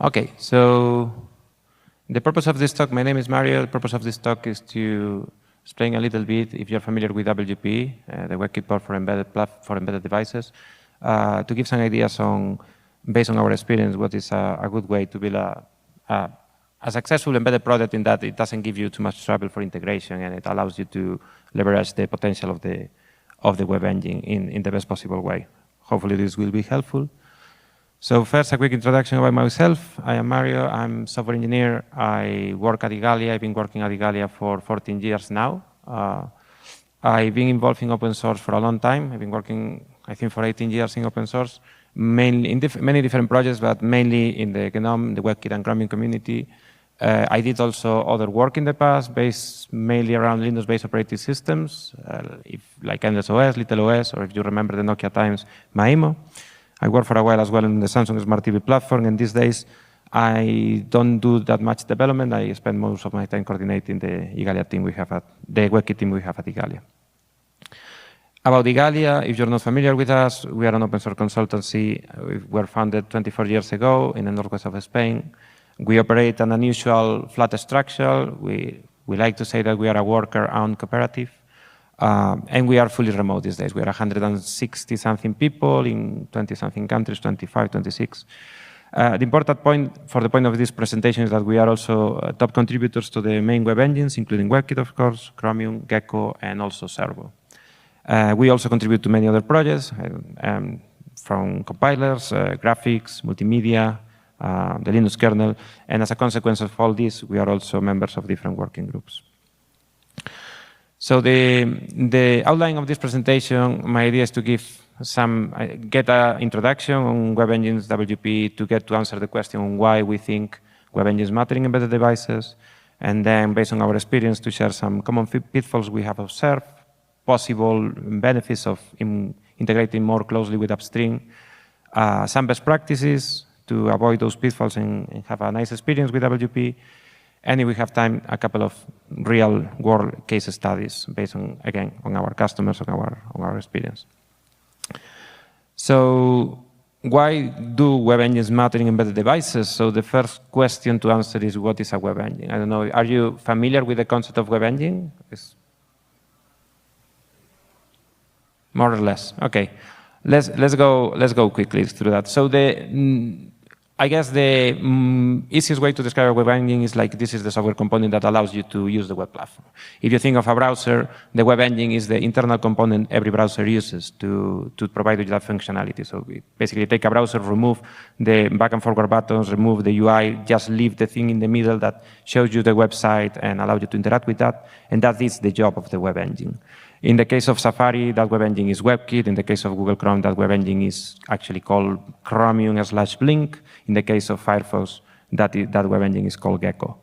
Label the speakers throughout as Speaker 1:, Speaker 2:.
Speaker 1: Okay, so the purpose of this talk, my name is Mario. The purpose of this talk is to explain a little bit, if you're familiar with WPE, the WebKit port for embedded devices, to give some ideas on, based on our experience, what is a good way to build a successful embedded product in that it doesn't give you too much trouble for integration and it allows you to leverage the potential of the web engine in the best possible way. Hopefully this will be helpful. So first, a quick introduction about myself. I am Mario. I'm a software engineer. I work at Igalia. I've been working at Igalia for 14 years now. I've been involved in open source for a long time. I've been working, I think, for 18 years in open source, mainly in many different projects, but mainly in the GNOME, the WebKit and Chromium community. I did also other work in the past, based mainly around Linux-based operating systems, like Endless OS, Little OS, or if you remember the Nokia times, Maemo. I worked for a while as well in the Samsung Smart TV platform, and these days I don't do that much development. I spend most of my time coordinating the Igalia team we have the WebKit team we have at Igalia. About Igalia, if you're not familiar with us, we are an open source consultancy. We were founded 24 years ago in the northwest of Spain. We operate an unusual flat structure. We like to say that we are a worker-owned cooperative. And we are fully remote these days. We are 160-something people in 20-something countries, 25, 26. The important point for the point of this presentation is that we are also top contributors to the main web engines, including WebKit, of course, Chromium, Gecko, and also Servo. We also contribute to many other projects, from compilers, graphics, multimedia, the Linux kernel, and as a consequence of all this, we are also members of different working groups. So the outline of this presentation, my idea is to get an introduction on web engines, WPE, to get to answer the question on why we think web engines matter in embedded devices, and then based on our experience to share some common pitfalls we have observed, possible benefits of integrating more closely with upstream, some best practices to avoid those pitfalls and have a nice experience with WPE. And if we have time, a couple of real-world case studies based on, again, on our customers, on our experience. So why do web engines matter in embedded devices? So the first question to answer is, what is a web engine? I don't know, are you familiar with the concept of web engine? More or less, okay. Let's go quickly through that. So I guess the easiest way to describe a web engine is like this is the software component that allows you to use the web platform. If you think of a browser, the web engine is the internal component every browser uses to provide you that functionality. So we basically take a browser, remove the back and forward buttons, remove the UI, just leave the thing in the middle that shows you the website and allows you to interact with that. And that is the job of the web engine. In the case of Safari, that web engine is WebKit. In the case of Google Chrome, that web engine is actually called Chromium/Blink. In the case of Firefox, that web engine is called Gecko.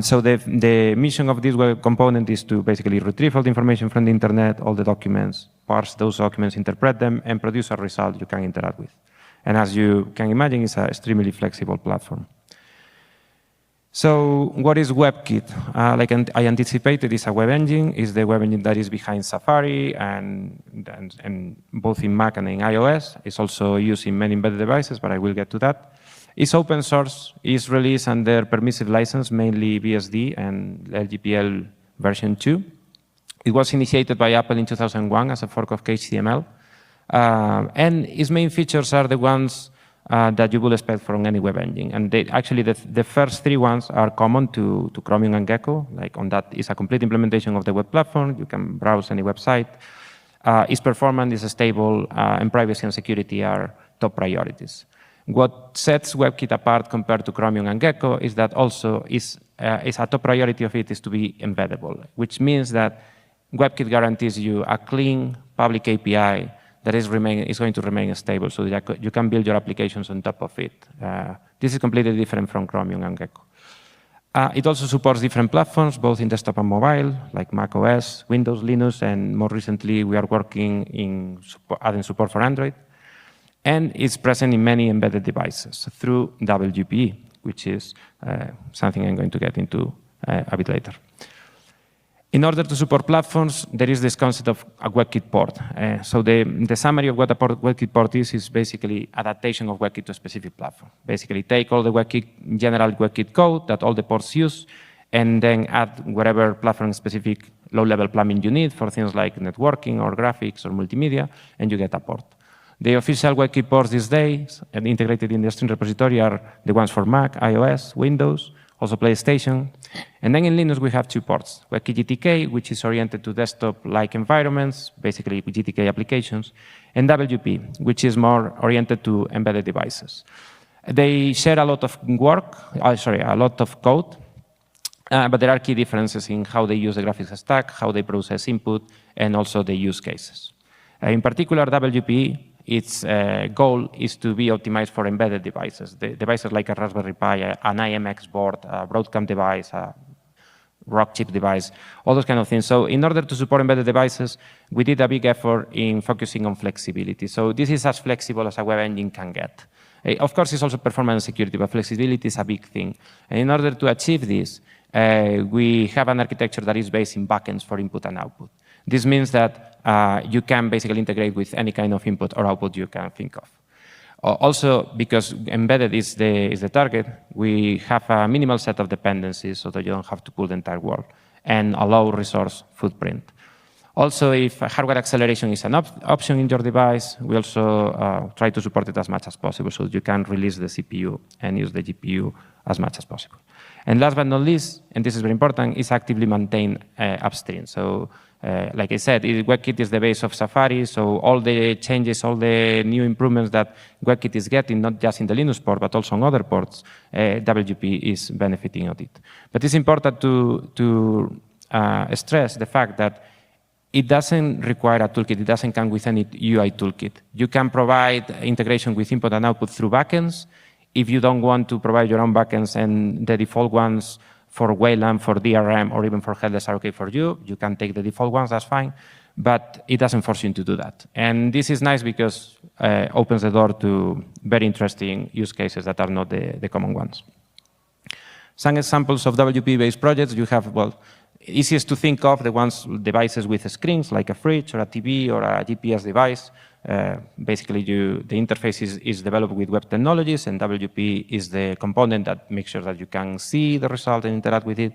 Speaker 1: So the mission of this web component is to basically retrieve all the information from the internet, all the documents, parse those documents, interpret them, and produce a result you can interact with. And as you can imagine, it's an extremely flexible platform. So what is WebKit? Like I anticipated, it's a web engine. It's the web engine that is behind Safari and both in Mac and in iOS. It's also used in many embedded devices, but I will get to that. It's open source. It's released under permissive license, mainly BSD and LGPL version 2. It was initiated by Apple in 2001 as a fork of HTML. And its main features are the ones that you will expect from any web engine. And actually, the first three ones are common to Chromium and Gecko. Like on that is a complete implementation of the web platform. You can browse any website. Its performance is stable, and privacy and security are top priorities. What sets WebKit apart compared to Chromium and Gecko is that also is a top priority of it is to be embeddable, which means that WebKit guarantees you a clean public API that is going to remain stable, so that you can build your applications on top of it. This is completely different from Chromium and Gecko. It also supports different platforms, both in desktop and mobile, like Mac OS, Windows, Linux, and more recently we are working in adding support for Android. And it's present in many embedded devices through WPE, which is something I'm going to get into a bit later. In order to support platforms, there is this concept of a WebKit port. So the summary of what a WebKit port is basically adaptation of WebKit to a specific platform. Basically, take all the general WebKit code that all the ports use, and then add whatever platform-specific low-level plumbing you need for things like networking or graphics or multimedia, and you get a port. The official WebKit ports these days, and integrated in the Stream repository, are the ones for Mac, iOS, Windows, also PlayStation. And then in Linux, we have two ports, WebKit GTK, which is oriented to desktop-like environments, basically with GTK applications, and WP, which is more oriented to embedded devices. They share a lot of a lot of code, but there are key differences in how they use the graphics stack, how they process input, and also the use cases. In particular, WPE, its goal is to be optimized for embedded devices, the devices like a Raspberry Pi, an IMX board, a Broadcom device, a Rockchip device, all those kind of things. So in order to support embedded devices, we did a big effort in focusing on flexibility. So this is as flexible as a web engine can get. Of course, it's also performance and security, but flexibility is a big thing. And in order to achieve this, we have an architecture that is based in backends for input and output. This means that you can basically integrate with any kind of input or output you can think of. Also, because embedded is the target, we have a minimal set of dependencies so that you don't have to pull the entire world, and a low resource footprint. Also, if hardware acceleration is an option in your device, we also try to support it as much as possible so that you can release the CPU and use the GPU as much as possible. And last but not least, and this is very important, is actively maintained upstream. So, like I said, WebKit is the base of Safari, so all the changes, all the new improvements that WebKit is getting, not just in the Linux port, but also on other ports, WP is benefiting of it. But it's important to stress the fact that it doesn't require a toolkit. It doesn't come with any UI toolkit. You can provide integration with input and output through backends. If you don't want to provide your own backends and the default ones for Wayland, for DRM, or even for headless are okay for you, you can take the default ones, that's fine. But it doesn't force you to do that. And this is nice because it opens the door to very interesting use cases that are not the common ones. Some examples of WP-based projects, you have, well, easiest to think of, the devices with screens, like a fridge or a TV or a GPS device. Basically, the interface is developed with web technologies, and WP is the component that makes sure that you can see the result and interact with it.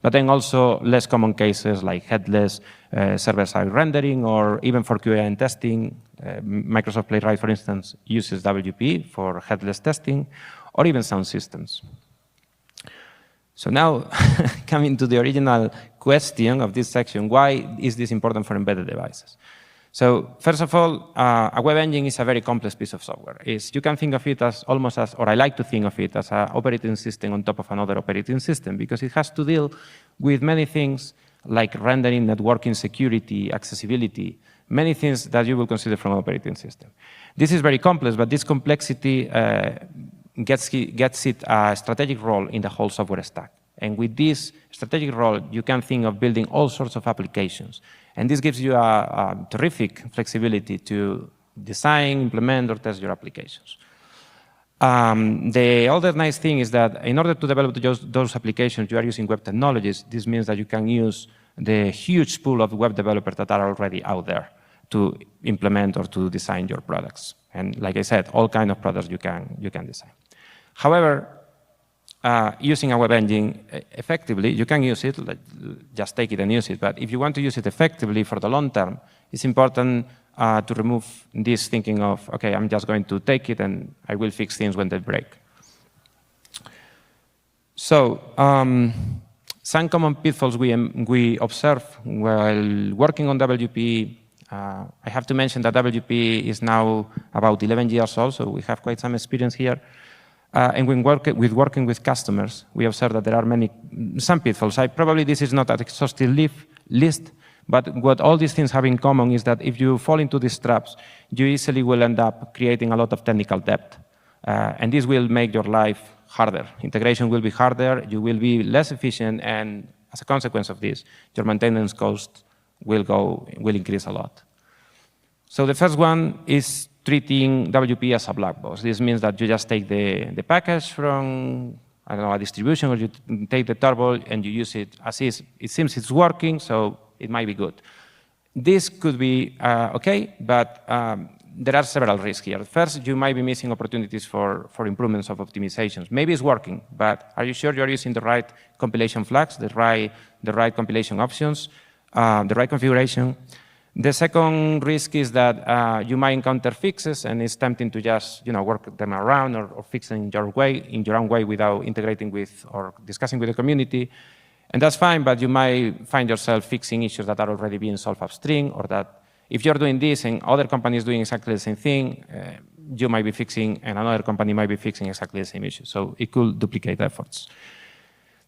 Speaker 1: But then also less common cases like headless server-side rendering, or even for QA and testing. Microsoft Playwright, for instance, uses WP for headless testing, or even sound systems. So now, coming to the original question of this section, why is this important for embedded devices? So first of all, a web engine is a very complex piece of software. You can think of it as almost as, or I like to think of it as an operating system on top of another operating system, because it has to deal with many things like rendering, networking, security, accessibility, many things that you will consider from an operating system. This is very complex, but this complexity gets it a strategic role in the whole software stack. And with this strategic role, you can think of building all sorts of applications. And this gives you a terrific flexibility to design, implement, or test your applications. The other nice thing is that in order to develop those applications, you are using web technologies. This means that you can use the huge pool of web developers that are already out there to implement or to design your products. And like I said, all kinds of products you can design. However, using a web engine effectively, you can use it, like, just take it and use it. But if you want to use it effectively for the long term, it's important to remove this thinking of, okay, I'm just going to take it and I will fix things when they break. So some common pitfalls we observe while working on WPE. I have to mention that WPE is now about 11 years old, so we have quite some experience here. And when working with customers, we observe that there are some pitfalls. Probably this is not an exhaustive list, but what all these things have in common is that if you fall into these traps, you easily will end up creating a lot of technical debt. And this will make your life harder. Integration will be harder, you will be less efficient, and as a consequence of this, your maintenance cost will increase a lot. So the first one is treating WP as a black box. This means that you just take the package from I don't know, a distribution, or you take the turbo and you use it as is. It seems it's working, so it might be good. This could be okay, but there are several risks here. First, you might be missing opportunities for improvements of optimizations. Maybe it's working, but are you sure you're using the right compilation flags, the right compilation options, the right configuration? The second risk is that you might encounter fixes, and it's tempting to just work them around or fix them in your own way without integrating with or discussing with the community. And that's fine, but you might find yourself fixing issues that are already being solved upstream, or that if you're doing this and other companies doing exactly the same thing, you might be fixing, and another company might be fixing exactly the same issue. So it could duplicate efforts.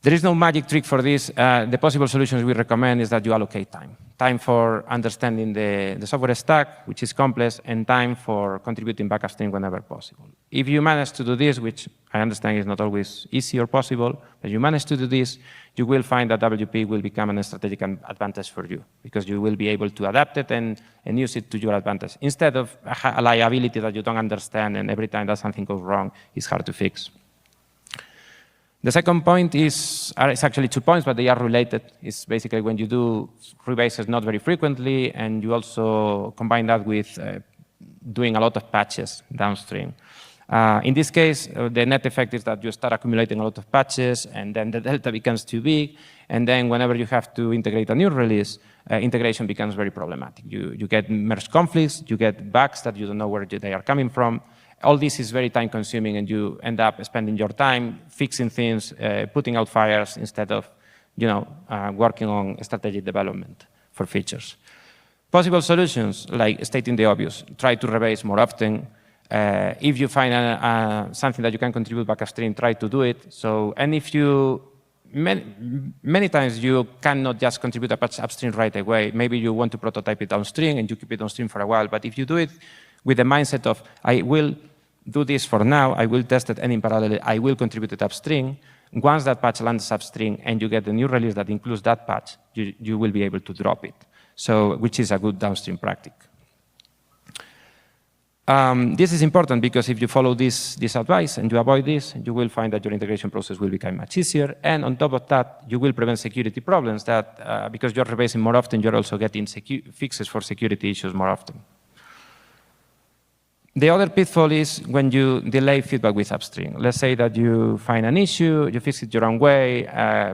Speaker 1: There is no magic trick for this. The possible solutions we recommend is that you allocate time. Time for understanding the software stack, which is complex, and time for contributing back upstream whenever possible. If you manage to do this, which I understand is not always easy or possible, but you manage to do this, you will find that WPE will become a strategic advantage for you, because you will be able to adapt it and use it to your advantage, instead of a liability that you don't understand, and every time that something goes wrong, it's hard to fix. The second point is actually 2 points, but they are related. It's basically when you do rebases not very frequently, and you also combine that with doing a lot of patches downstream. In this case, the net effect is that you start accumulating a lot of patches, and then the delta becomes too big, and then whenever you have to integrate a new release, integration becomes very problematic. You get merge conflicts, you get bugs that you don't know where they are coming from. All this is very time-consuming, and you end up spending your time fixing things, putting out fires, instead of working on strategic development for features. Possible solutions, like stating the obvious: try to rebase more often. If you find something that you can contribute back upstream, try to do it. And if you, many times you cannot just contribute a patch upstream right away. Maybe you want to prototype it downstream, and you keep it downstream for a while. But if you do it with the mindset of, I will do this for now, I will test it, and in parallel, I will contribute it upstream. Once that patch lands upstream and you get the new release that includes that patch, you will be able to drop it, which is a good downstream practice. This is important because if you follow this advice and you avoid this, you will find that your integration process will become much easier. And on top of that, you will prevent security problems that, because you're rebasing more often, you're also getting fixes for security issues more often. The other pitfall is when you delay feedback with upstream. Let's say that you find an issue, you fix it your own way,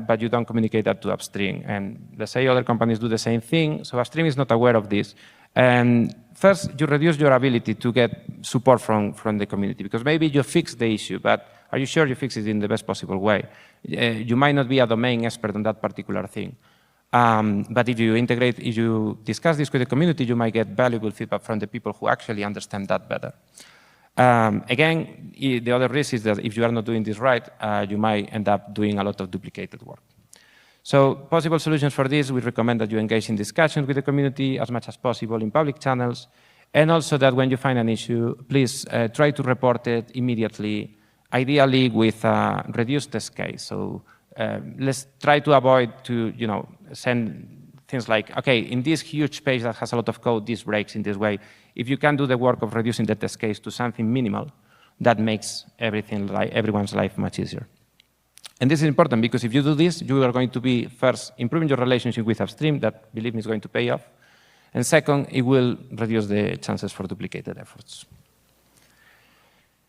Speaker 1: but you don't communicate that to upstream. And let's say other companies do the same thing, so upstream is not aware of this. And first, you reduce your ability to get support from the community, because maybe you fix the issue, but are you sure you fix it in the best possible way? You might not be a domain expert on that particular thing. But if you discuss this with the community, you might get valuable feedback from the people who actually understand that better. Again, the other risk is that if you are not doing this right, you might end up doing a lot of duplicated work. So possible solutions for this, we recommend that you engage in discussions with the community as much as possible in public channels, and also that when you find an issue, please try to report it immediately, ideally with a reduced test case. So let's try to avoid to send things like, okay, in this huge page that has a lot of code, this breaks in this way. If you can do the work of reducing the test case to something minimal, that makes everyone's life much easier. And this is important because if you do this, you are going to be, first, improving your relationship with upstream. That, believe me, is going to pay off. And second, it will reduce the chances for duplicated efforts.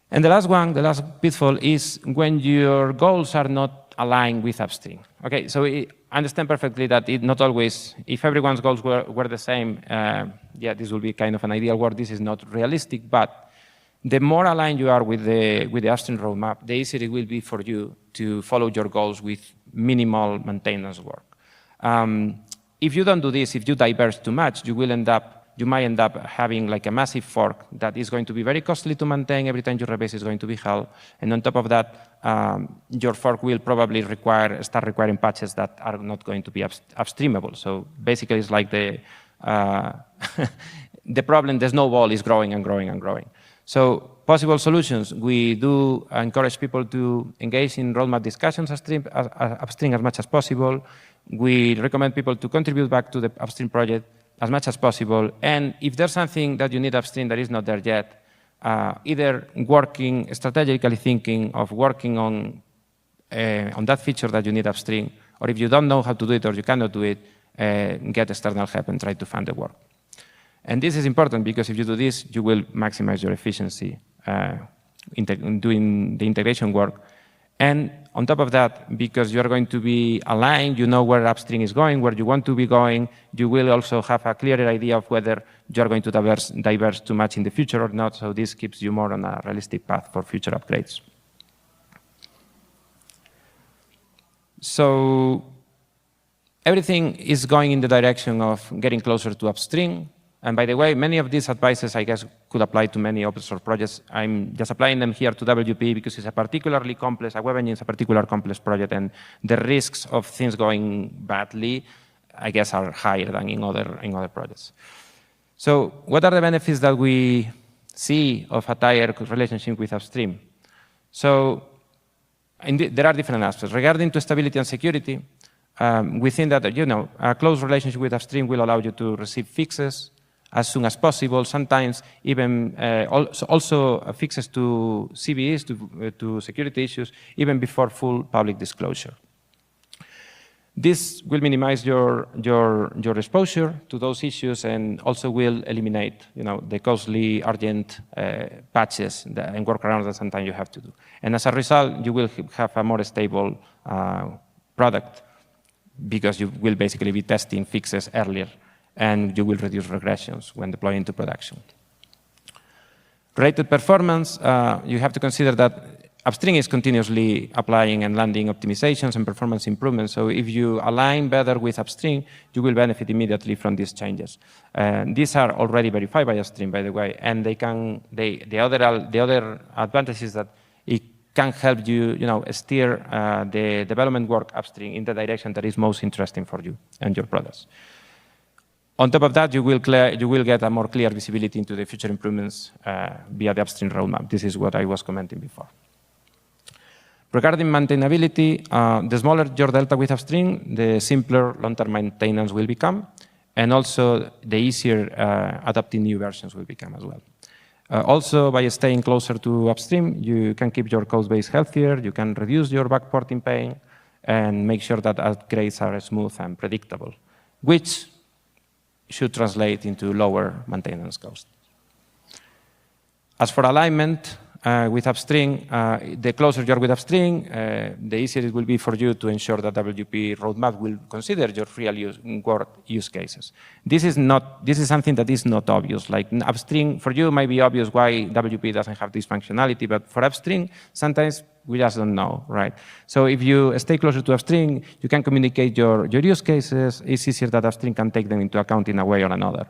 Speaker 1: And the last pitfall is when your goals are not aligned with upstream. Okay, so I understand perfectly that it not always, if everyone's goals were the same, yeah, this will be kind of an ideal world. This is not realistic, but the more aligned you are with the upstream roadmap, the easier it will be for you to follow your goals with minimal maintenance work. If you don't do this, if you diverge too much, you might end up having like a massive fork that is going to be very costly to maintain. Every time you rebase is going to be hell. And on top of that, your fork will probably start requiring patches that are not going to be upstreamable. So basically, it's like the problem, the snowball is growing and growing and growing. So possible solutions, we do encourage people to engage in roadmap discussions upstream as much as possible. We recommend people to contribute back to the upstream project as much as possible. And if there's something that you need upstream that is not there yet, either strategically thinking of working on on that feature that you need upstream, or if you don't know how to do it or you cannot do it, get external help and try to find the work. And this is important because if you do this, you will maximize your efficiency in doing the integration work. And on top of that, because you are going to be aligned, you know where upstream is going, where you want to be going, you will also have a clearer idea of whether you are going to diverge too much in the future or not, so this keeps you more on a realistic path for future upgrades. So everything is going in the direction of getting closer to upstream. And by the way, many of these advices, I guess, could apply to many open source projects. I'm just applying them here to WPE because it's a particularly complex, a web engine is a particularly complex project, and the risks of things going badly, I guess, are higher than in other projects. So what are the benefits that we see of a tighter relationship with upstream? So there are different aspects. Regarding to stability and security, we think that a close relationship with upstream will allow you to receive fixes as soon as possible, sometimes even also fixes to CVEs, to security issues, even before full public disclosure. This will minimize your exposure to those issues and also will eliminate the costly, urgent patches and workarounds that sometimes you have to do. And as a result, you will have a more stable product because you will basically be testing fixes earlier, and you will reduce regressions when deploying into production. Related performance, you have to consider that upstream is continuously applying and landing optimizations and performance improvements. So if you align better with upstream, you will benefit immediately from these changes. These are already verified by upstream, by the way, and the other advantage is that it can help you, steer the development work upstream in the direction that is most interesting for you and your products. On top of that, you will get a more clear visibility into the future improvements via the upstream roadmap. This is what I was commenting before. Regarding maintainability, the smaller your delta with upstream, the simpler long-term maintenance will become, and also the easier adapting new versions will become as well. Also, by staying closer to upstream, you can keep your code base healthier, you can reduce your backporting pain, and make sure that upgrades are smooth and predictable, which should translate into lower maintenance costs. As for alignment with upstream, the closer you are with upstream, the easier it will be for you to ensure that WPE roadmap will consider your real world use cases. This is something that is not obvious. Like upstream, for you, it might be obvious why WPE doesn't have this functionality, but for upstream, sometimes we just don't know, right? So if you stay closer to upstream, you can communicate your use cases. It's easier that upstream can take them into account in a way or another.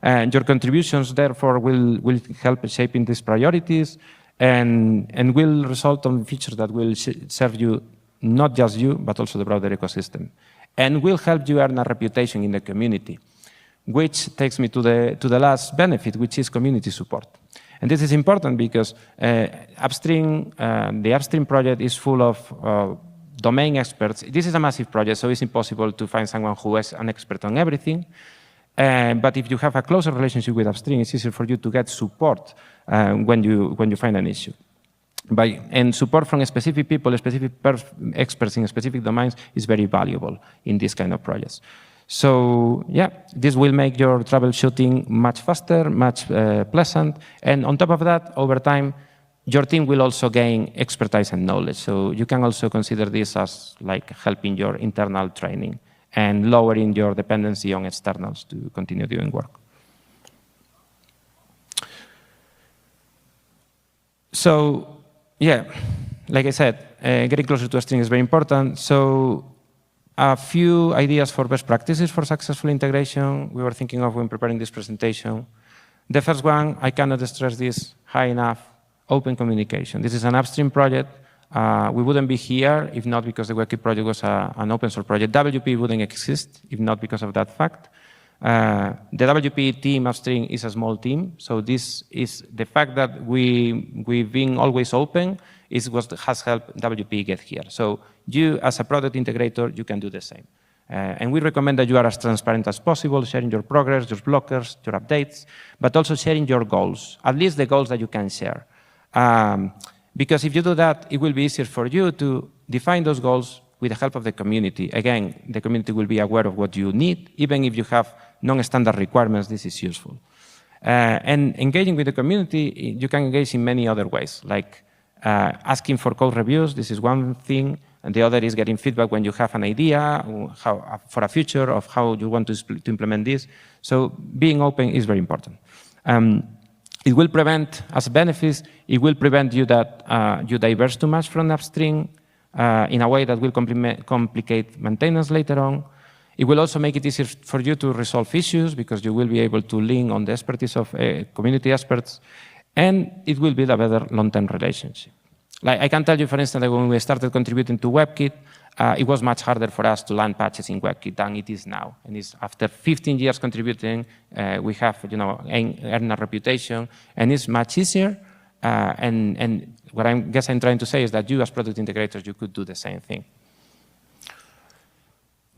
Speaker 1: And your contributions, therefore, will help shaping these priorities and will result on features that will serve you, not just you, but also the broader ecosystem. And will help you earn a reputation in the community, which takes me to the last benefit, which is community support. And this is important because the upstream project is full of domain experts. This is a massive project, so it's impossible to find someone who is an expert on everything. But if you have a closer relationship with upstream, it's easier for you to get support when you find an issue. And support from specific people, specific experts in specific domains is very valuable in this kind of projects. So yeah, this will make your troubleshooting much faster, much pleasant. And on top of that, over time, your team will also gain expertise and knowledge. So you can also consider this as like helping your internal training and lowering your dependency on externals to continue doing work. So yeah, like I said, getting closer to upstream is very important. So a few ideas for best practices for successful integration we were thinking of when preparing this presentation. The first one, I cannot stress this high enough, open communication. This is an upstream project. We wouldn't be here if not because the WebKit project was an open source project. WPE wouldn't exist if not because of that fact. The WPE team upstream is a small team, so this is the fact that we've been always open is what has helped WPE get here. So you, as a product integrator, you can do the same. And we recommend that you are as transparent as possible, sharing your progress, your blockers, your updates, but also sharing your goals, at least the goals that you can share. Because if you do that, it will be easier for you to define those goals with the help of the community. Again, the community will be aware of what you need. Even if you have non-standard requirements, this is useful. And engaging with the community, you can engage in many other ways, like asking for code reviews. This is one thing. And the other is getting feedback when you have an idea for a future of how you want to implement this. So being open is very important. It will prevent, as benefits, it will prevent you that you diverge too much from upstream in a way that will complicate maintenance later on. It will also make it easier for you to resolve issues because you will be able to lean on the expertise of community experts, and it will build a better long-term relationship. Like I can tell you, for instance, that when we started contributing to WebKit, it was much harder for us to land patches in WebKit than it is now. And it's after 15 years contributing, we have earned a reputation, and it's much easier. And what I guess I'm trying to say is that you, as product integrators, you could do the same thing.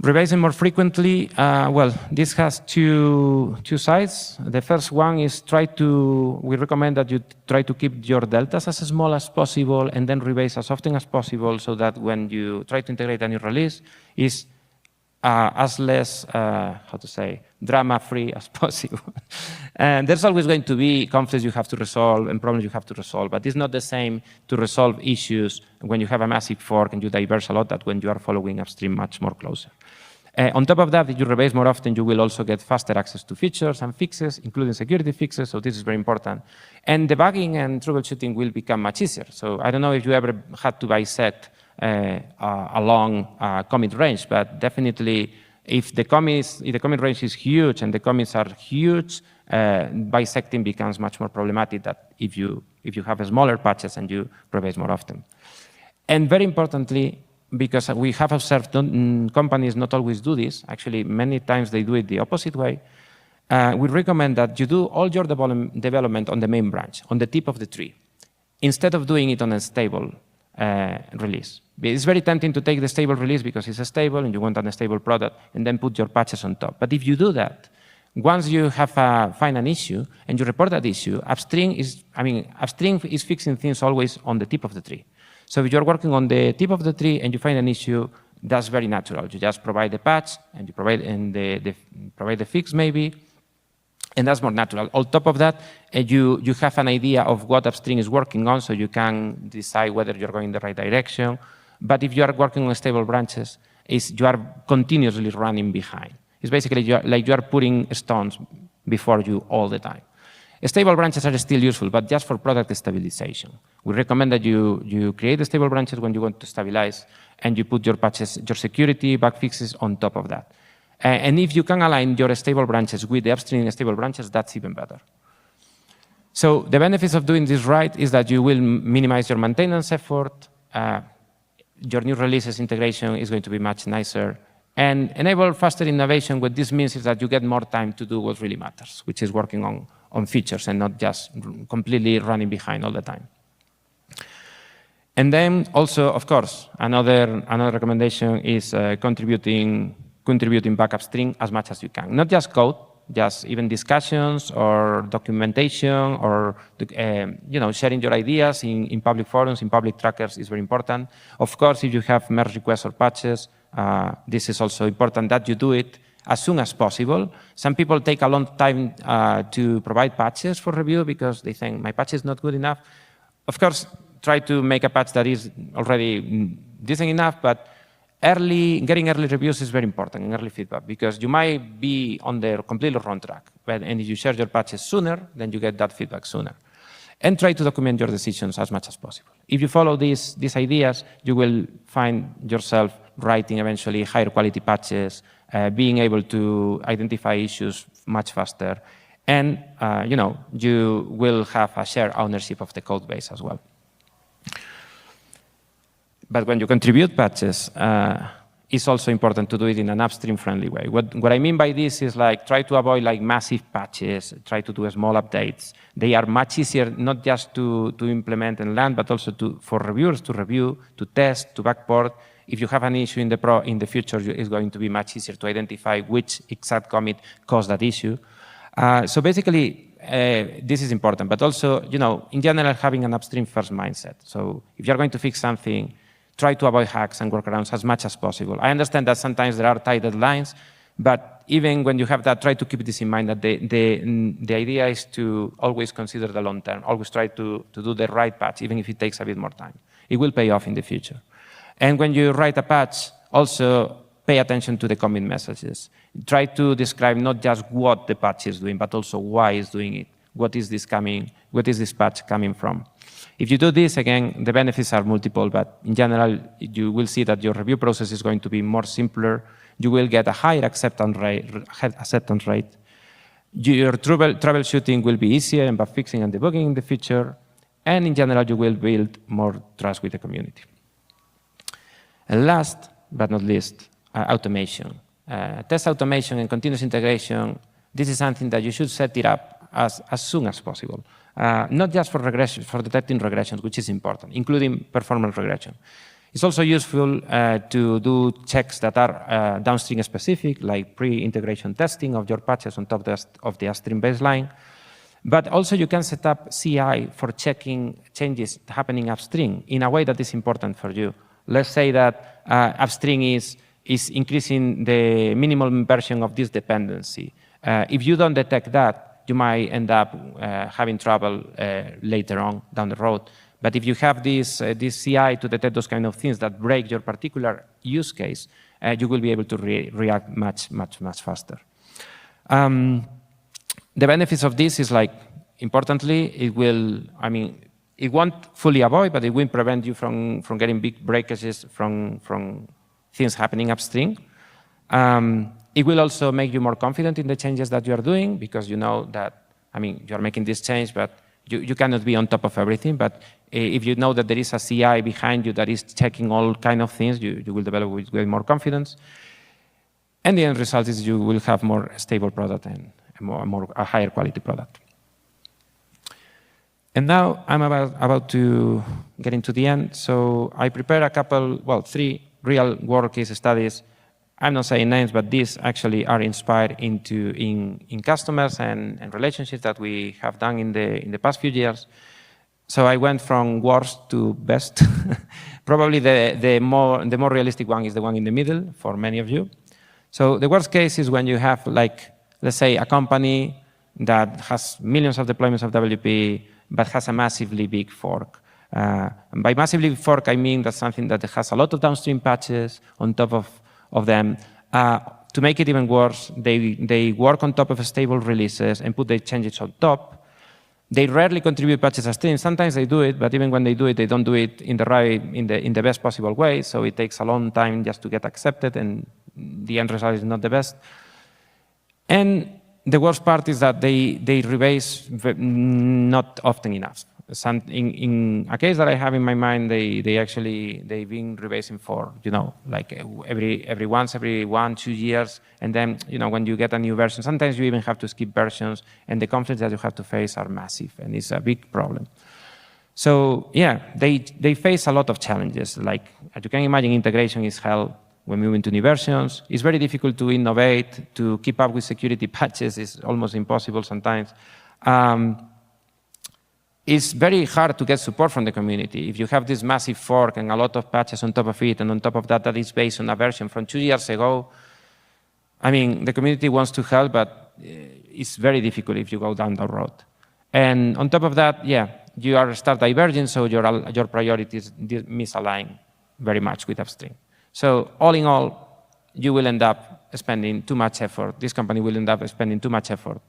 Speaker 1: Revising more frequently, well, this has two sides. The first one is we recommend that you try to keep your deltas as small as possible and then revise as often as possible so that when you try to integrate a new release, it's as less, drama-free as possible. And there's always going to be conflicts you have to resolve and problems you have to resolve, but it's not the same to resolve issues when you have a massive fork and you diverge a lot than when you are following upstream much more closer. On top of that, if you rebase more often, you will also get faster access to features and fixes, including security fixes, so this is very important. And debugging and troubleshooting will become much easier. So I don't know if you ever had to bisect a long commit range, but definitely if the commit range is huge and the commits are huge, bisecting becomes much more problematic than if you have smaller patches and you rebase more often. And very importantly, because we have observed companies not always do this, actually many times they do it the opposite way, we recommend that you do all your development on the main branch, on the tip of the tree, instead of doing it on a stable release. It's very tempting to take the stable release because it's stable and you want a stable product and then put your patches on top. But if you do that, once you find an issue and you report that issue, upstream is fixing things always on the tip of the tree. So if you're working on the tip of the tree and you find an issue, that's very natural. You just provide the patch and you provide the fix maybe, and that's more natural. On top of that, you have an idea of what upstream is working on, so you can decide whether you're going in the right direction. But if you are working on stable branches, you are continuously running behind. It's basically like you are putting stones before you all the time. Stable branches are still useful, but just for product stabilization. We recommend that you create the stable branches when you want to stabilize, and you put your patches, your security, bug fixes on top of that. And if you can align your stable branches with the upstream stable branches, that's even better. So the benefits of doing this right is that you will minimize your maintenance effort, your new releases integration is going to be much nicer, and enable faster innovation. What this means is that you get more time to do what really matters, which is working on features and not just completely running behind all the time. And then also, of course, another recommendation is contributing back upstream as much as you can. Not just code, just even discussions or documentation or sharing your ideas in public forums, in public trackers is very important. Of course, if you have merge requests or patches, this is also important that you do it as soon as possible. Some people take a long time to provide patches for review because they think my patch is not good enough. Of course, try to make a patch that is already decent enough, but getting early reviews is very important and early feedback because you might be on the completely wrong track. And if you share your patches sooner, then you get that feedback sooner. And try to document your decisions as much as possible. If you follow these ideas, you will find yourself writing eventually higher quality patches, being able to identify issues much faster, and you will have a shared ownership of the code base as well. But when you contribute patches, it's also important to do it in an upstream-friendly way. What I mean by this is like try to avoid like massive patches, try to do small updates. They are much easier not just to implement and land, but also for reviewers to review, to test, to backport. If you have an issue in the future, it's going to be much easier to identify which exact commit caused that issue. So basically, this is important, but also, in general, having an upstream first mindset. So if you're going to fix something, try to avoid hacks and workarounds as much as possible. I understand that sometimes there are tight deadlines, but even when you have that, try to keep this in mind that the idea is to always consider the long term, always try to do the right patch, even if it takes a bit more time. It will pay off in the future. And when you write a patch, also pay attention to the commit messages. Try to describe not just what the patch is doing, but also why it's doing it. What is this patch coming from? If you do this, again, the benefits are multiple, but in general, you will see that your review process is going to be more simpler. You will get a higher acceptance rate. Your troubleshooting will be easier and bug fixing and debugging in the future. And in general, you will build more trust with the community. And last but not least, automation. Test automation and continuous integration, this is something that you should set it up as soon as possible. Not just for regression, for detecting regressions, which is important, including performance regression. It's also useful to do checks that are downstream specific, like pre-integration testing of your patches on top of the upstream baseline. But also you can set up CI for checking changes happening upstream in a way that is important for you. Let's say that upstream is increasing the minimum version of this dependency. If you don't detect that, you might end up having trouble later on down the road. But if you have this CI to detect those kind of things that break your particular use case, you will be able to react much faster. The benefits of this is, like, importantly, it won't fully avoid, but it will prevent you from getting big breakages from things happening upstream. It will also make you more confident in the changes that you are doing, because you know that, you are making this change, but you cannot be on top of everything. But if you know that there is a CI behind you that is checking all kind of things, you will develop with more confidence. And the end result is you will have more stable product and a higher quality product. And now I'm about to get into the end. So I prepared three real world case studies. I'm not saying names, but these actually are inspired in customers and relationships that we have done in the past few years. So I went from worst to best. Probably the more realistic one is the one in the middle for many of you. So the worst case is when you have, like, let's say, a company that has millions of deployments of WPE, but has a massively big fork. And by massively big fork, I mean that's something that has a lot of downstream patches on top of them. To make it even worse, they work on top of stable releases and put the changes on top. They rarely contribute patches upstream. Sometimes they do it, but even when they do it, they don't do it in the best possible way. So it takes a long time just to get accepted, and the end result is not the best. And the worst part is that they rebase not often enough. In a case that I have in my mind, they've been rebasing for, like every 1-2 years, and then when you get a new version, sometimes you even have to skip versions, and the conflicts that you have to face are massive, and it's a big problem. So yeah, they face a lot of challenges. Like, as you can imagine, integration is hell when moving to new versions. It's very difficult to innovate, to keep up with security patches. It's almost impossible sometimes. It's very hard to get support from the community. If you have this massive fork and a lot of patches on top of it, and on top of that, that is based on a version from 2 years ago, the community wants to help, but it's very difficult if you go down that road. And on top of that, you start diverging, so your priorities misalign very much with upstream. So all in all, you will end up spending too much effort. This company will end up spending too much effort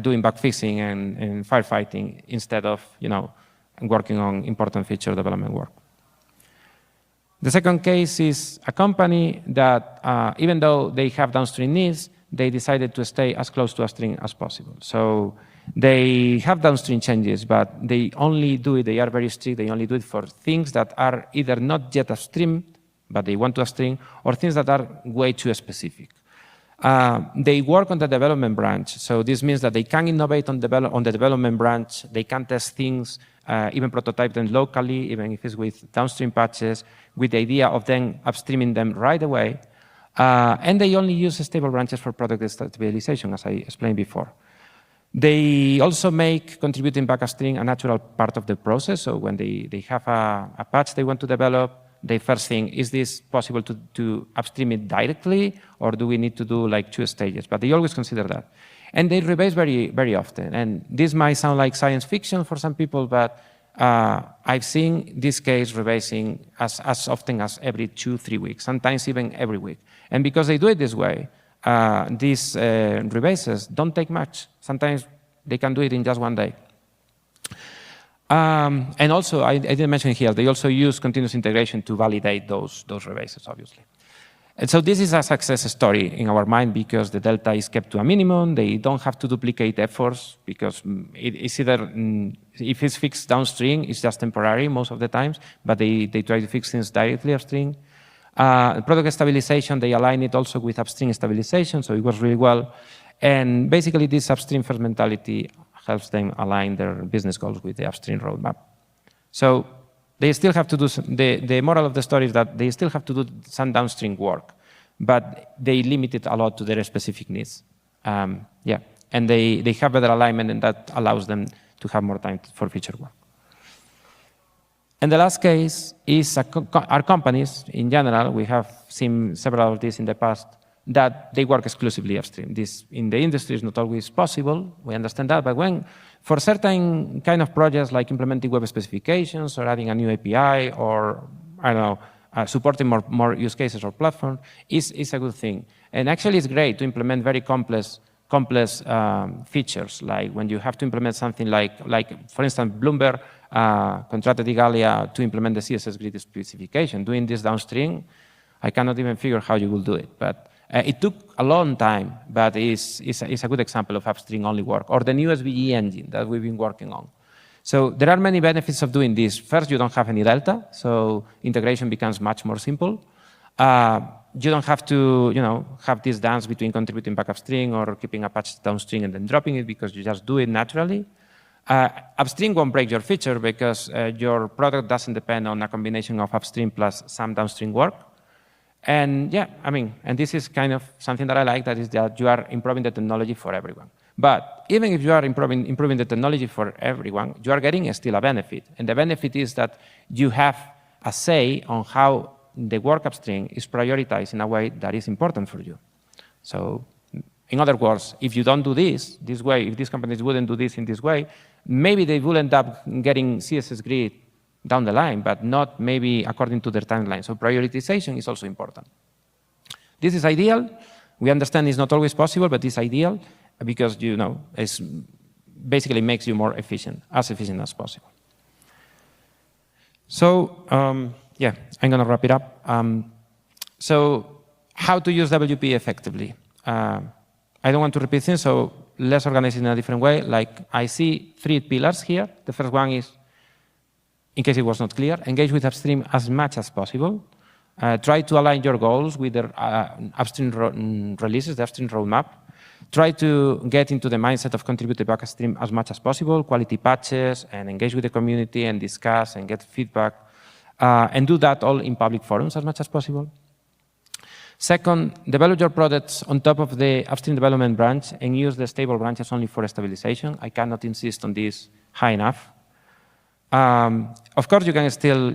Speaker 1: doing bug fixing and firefighting instead of working on important feature development work. The second case is a company that, even though they have downstream needs, they decided to stay as close to upstream as possible. So they have downstream changes, but they only do it, they are very strict, they only do it for things that are either not yet upstream, but they want to upstream, or things that are way too specific. They work on the development branch, so this means that they can innovate on the development branch, they can test things, even prototype them locally, even if it's with downstream patches, with the idea of then upstreaming them right away. And they only use stable branches for product stabilization, as I explained before. They also make contributing back upstream a natural part of the process, so when they have a patch they want to develop, the first thing, is this possible to upstream it directly, or do we need to do like 2 stages? But they always consider that. And they rebase very, very often. And this might sound like science fiction for some people, but I've seen this case rebasing as often as every 2-3 weeks, sometimes even every week. And because they do it this way, these rebases don't take much. Sometimes they can do it in just 1 day. And also, I didn't mention here, they also use continuous integration to validate those rebases, obviously. And so this is a success story in our mind because the delta is kept to a minimum. They don't have to duplicate efforts because it's either, if it's fixed downstream, it's just temporary most of the times, but they try to fix things directly upstream. Product stabilization, they align it also with upstream stabilization, so it works really well. And basically, this upstream first mentality helps them align their business goals with the upstream roadmap. So they still have to do, the moral of the story is that they still have to do some downstream work, but they limit it a lot to their specific needs. Yeah, and they have better alignment, and that allows them to have more time for future work. And the last case is our companies in general. We have seen several of these in the past, that they work exclusively upstream. This in the industry is not always possible, we understand that, but when for certain kind of projects like implementing web specifications or adding a new API or, I don't know, supporting more use cases or platforms is a good thing. And actually it's great to implement very complex features, like when you have to implement something like for instance, Bloomberg contracted Igalia to implement the CSS grid specification. Doing this downstream, I cannot even figure how you will do it. But it took a long time, but it's a good example of upstream-only work, or the new SVG engine that we've been working on. So there are many benefits of doing this. First, you don't have any delta, so integration becomes much more simple. You don't have to have this dance between contributing back upstream or keeping a patch downstream and then dropping it, because you just do it naturally. Upstream won't break your feature because your product doesn't depend on a combination of upstream plus some downstream work. And yeah, I mean, and this is kind of something that I like, that is that you are improving the technology for everyone. But even if you are improving the technology for everyone, you are getting still a benefit. And the benefit is that you have a say on how the work upstream is prioritized in a way that is important for you. So in other words, if you don't do this way, if these companies wouldn't do this in this way, maybe they will end up getting CSS grid down the line, but not maybe according to their timeline. So prioritization is also important. This is ideal. We understand it's not always possible, but it's ideal because, it basically makes you more efficient as possible. So, yeah, I'm going to wrap it up. So how to use WPE effectively? I don't want to repeat things, so let's organize it in a different way. Like, I see 3 pillars here. The first one is, in case it was not clear, engage with upstream as much as possible. Try to align your goals with the upstream releases, the upstream roadmap. Try to get into the mindset of contributing back upstream as much as possible, quality patches, and engage with the community and discuss and get feedback. And do that all in public forums as much as possible. Second, develop your products on top of the upstream development branch and use the stable branches only for stabilization. I cannot insist on this high enough. Of course, you can still,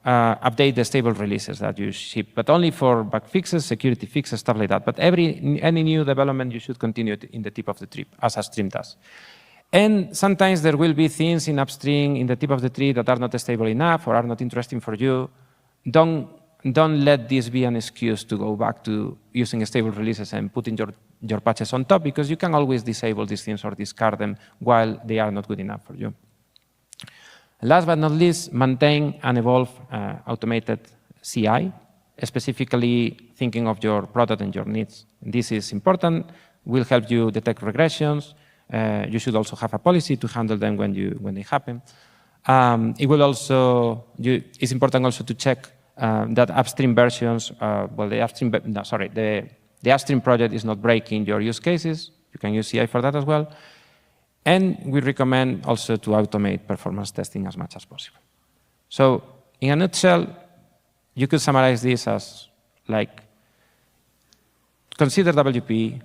Speaker 1: update the stable releases that you ship, but only for bug fixes, security fixes, stuff like that. But any new development, you should continue it in the tip of the tree, as upstream does. And sometimes there will be things in upstream, in the tip of the tree, that are not stable enough or are not interesting for you. Don't let this be an excuse to go back to using stable releases and putting your patches on top, because you can always disable these things or discard them while they are not good enough for you. Last but not least, maintain and evolve automated CI, specifically thinking of your product and your needs. This is important, will help you detect regressions. You should also have a policy to handle them when they happen. It will also, it's important also to check that upstream versions, the upstream project is not breaking your use cases. You can use CI for that as well. And we recommend also to automate performance testing as much as possible. So in a nutshell, you could summarize this as like, consider WPE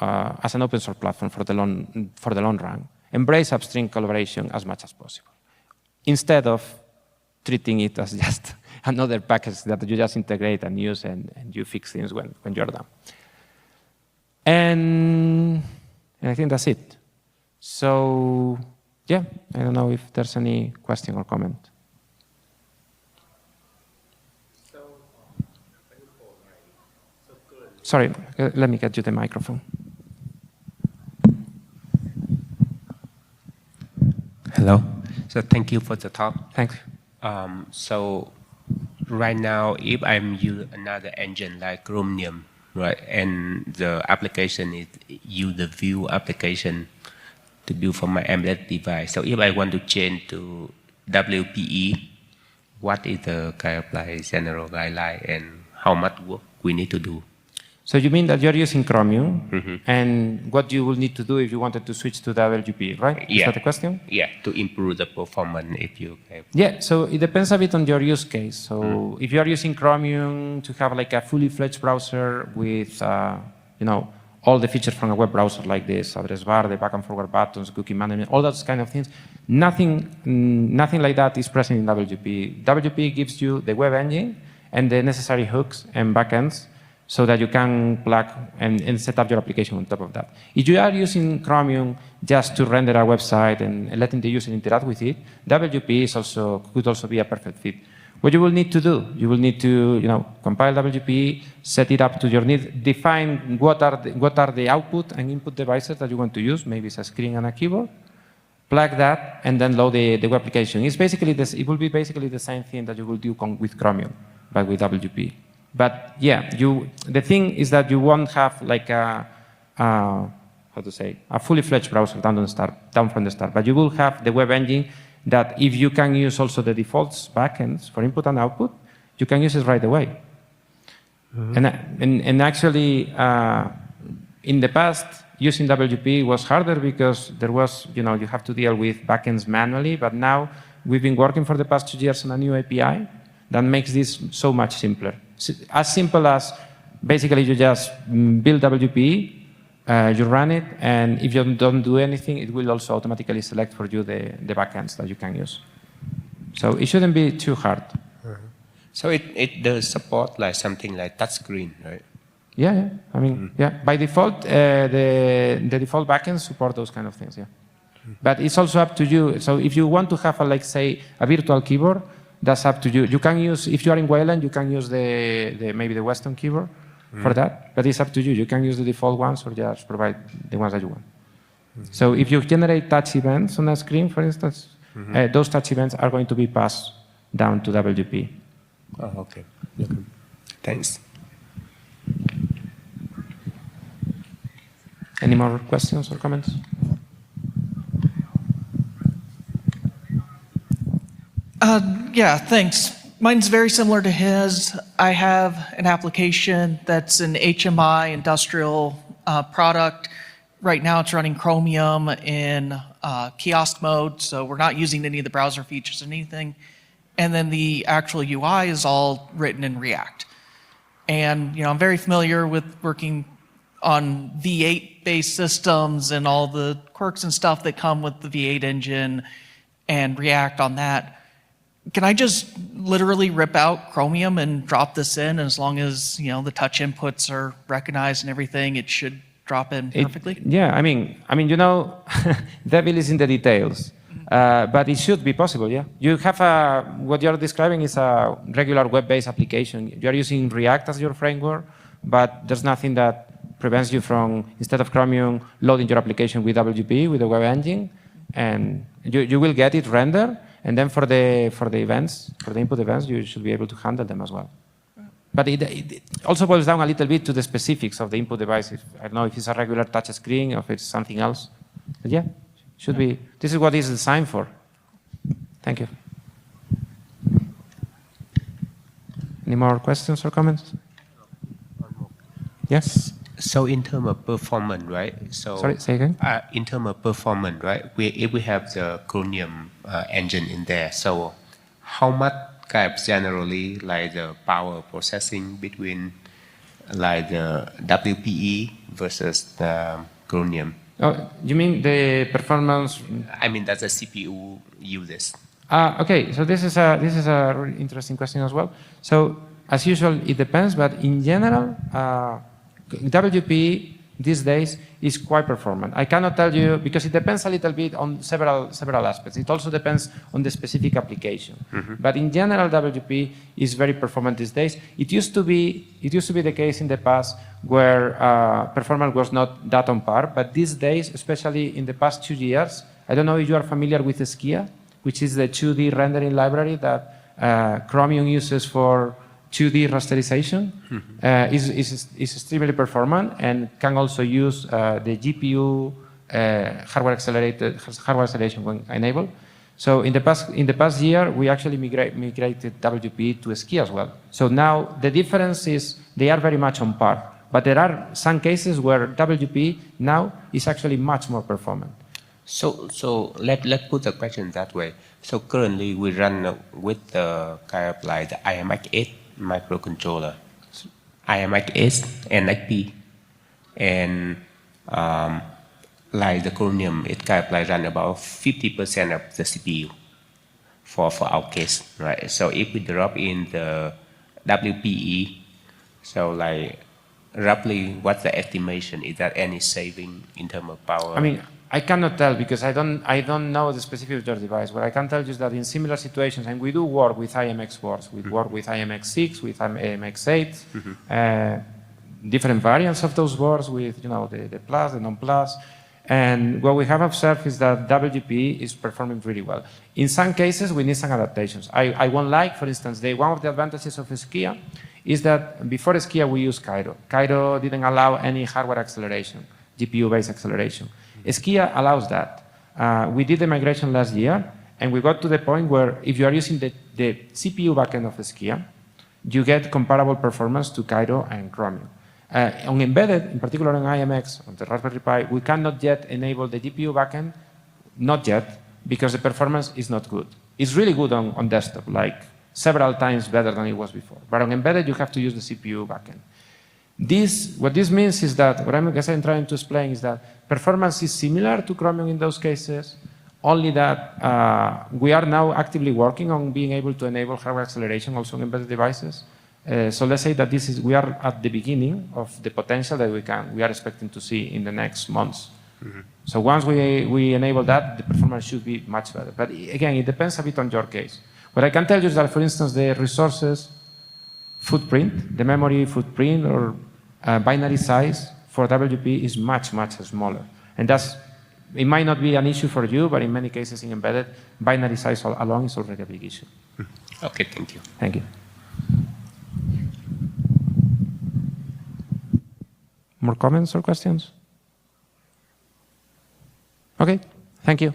Speaker 1: as an open source platform for the long run. Embrace upstream collaboration as much as possible, instead of treating it as just another package that you just integrate and use, and you fix things when you're done. And I think that's it. So, yeah, I don't know if there's any question or comment. Sorry, let me get you the microphone.
Speaker 2: Hello. So thank you for the talk.
Speaker 1: Thanks.
Speaker 2: So right now, if I'm using another engine like Chromium, right, and the application is use the Vue application to build for my embedded device. So if I want to change to WPE, what is the kind of like general guideline and how much work we need to do?
Speaker 1: So you mean that you're using Chromium, and what you will need to do if you wanted to switch to WPE, right?
Speaker 2: Yeah.
Speaker 1: Is that the question?
Speaker 2: Yeah, to improve the performance if you have.
Speaker 1: Yeah, so it depends a bit on your use case. So if you are using Chromium to have like a fully fledged browser with, you know, all the features from a web browser like this, address bar, the back and forward buttons, cookie management, all those kind of things, nothing like that is present in WPE. WPE gives you the web engine and the necessary hooks and backends so that you can plug and set up your application on top of that. If you are using Chromium just to render a website and letting the user interact with it, WPE could also be a perfect fit. What you will need to do, you will need to, you know, compile WPE, set it up to your needs, define what are the output and input devices that you want to use. Maybe it's a screen and a keyboard. Plug that and then load the web application. It's basically this. It will be basically the same thing that you will do with Chromium, but with WPE. But yeah, the thing is that you won't have like a fully fledged browser down from the start. But you will have the web engine that if you can use also the defaults backends for input and output, you can use it right away. And actually, in the past, using WPE was harder because there was, you know, you have to deal with backends manually. But now we've been working for the past 2 years on a new API that makes this so much simpler. As simple as basically you just build WPE, you run it, and if you don't do anything, it will also automatically select for you the backends that you can use. So it shouldn't be too hard.
Speaker 2: So it does support like something like touchscreen, right?
Speaker 1: Yeah. I mean, yeah. By default, the default backends support those kind of things. Yeah. But it's also up to you. So if you want to have, like, say, a virtual keyboard, that's up to you. You can use, if you are in Wayland, you can use maybe the Western keyboard for that, but it's up to you. You can use the default ones or just provide the ones that you want. So if you generate touch events on a screen, for instance, those touch events are going to be passed down to WP.
Speaker 2: Oh, okay. Thanks.
Speaker 1: Any more questions or comments?
Speaker 3: Yeah, thanks. Mine's very similar to his. I have an application that's an HMI industrial product. Right now it's running Chromium in kiosk mode, so we're not using any of the browser features or anything. And then the actual UI is all written in React. And you know, I'm very familiar with working on V8-based systems and all the quirks and stuff that come with the V8 engine and React on that. Can I just literally rip out Chromium and drop this in, and as long as, you know, the touch inputs are recognized and everything, it should drop in perfectly?
Speaker 1: I mean, you know, devil is in the details, but it should be possible. Yeah, you have what you're describing is a regular web-based application. You're using React as your framework, but there's nothing that prevents you from, instead of Chromium, loading your application with WPE, with the web engine, and you will get it rendered. And then for the events, for the input events, you should be able to handle them as well. But it also boils down a little bit to the specifics of the input device. I don't know if it's a regular touch screen or if it's something else. But yeah, should be. This is what it's designed for. Thank you. Any more questions or comments? Yes?
Speaker 2: So in terms of performance, right? So
Speaker 1: sorry, say again?
Speaker 2: In terms of performance, right? If we have the Chromium engine in there, so how much kind of generally like the power processing between like the WPE versus the Chromium?
Speaker 1: Oh, you mean the performance?
Speaker 2: I mean that the CPU uses.
Speaker 1: Okay, so this is a really interesting question as well. So as usual, it depends, but in general, WPE these days is quite performant. I cannot tell you because it depends a little bit on several aspects. It also depends on the specific application. But in general, WPE is very performant these days. It used to be the case in the past where performance was not that on par. But these days, especially in the past 2 years, I don't know if you are familiar with Skia, which is the 2D rendering library that Chromium uses for 2D rasterization, is extremely performant and can also use the GPU hardware acceleration when enabled. So in the past year, we actually migrated WPE to Skia as well. So now the difference is they are very much on par, but there are some cases where WPE now is actually much more performant.
Speaker 2: So let's put the question that way. So currently we run with the kind of like the IMX8 microcontroller, IMX8 and XP, and like the Chromium, it kind of like run about 50% of the CPU for our case, right? So if we drop in the WPE, so like roughly what's the estimation? Is there any saving in terms of power?
Speaker 1: I mean, I cannot tell because I don't know the specific of your device. What I can tell you is that in similar situations, and we do work with IMX boards, we work with IMX6, with IMX8, different variants of those boards with the plus, the non-plus. And what we have observed is that WPE is performing really well. In some cases, we need some adaptations. I won't lie, for instance, one of the advantages of Skia is that before Skia we used Cairo. Cairo didn't allow any hardware acceleration, GPU-based acceleration. Skia allows that. We did the migration last year, and we got to the point where if you are using the CPU backend of Skia, you get comparable performance to Cairo and Chromium. On embedded, in particular on IMX, on the Raspberry Pi, we cannot yet enable the GPU backend, not yet, because the performance is not good. It's really good on desktop, like several times better than it was before. But on embedded, you have to use the CPU backend. What this means is that, what I'm trying to explain is that performance is similar to Chromium in those cases, only that we are now actively working on being able to enable hardware acceleration also on embedded devices. So let's say that we are at the beginning of the potential that we are expecting to see in the next months. So once we enable that, the performance should be much better. But again, it depends a bit on your case. What I can tell you is that, for instance, the resources footprint, the memory footprint or binary size for WPE is much, much smaller. And it might not be an issue for you, but in many cases in embedded, binary size alone is already a big issue.
Speaker 2: Okay, thank you.
Speaker 1: Thank you. More comments or questions? Okay, thank you.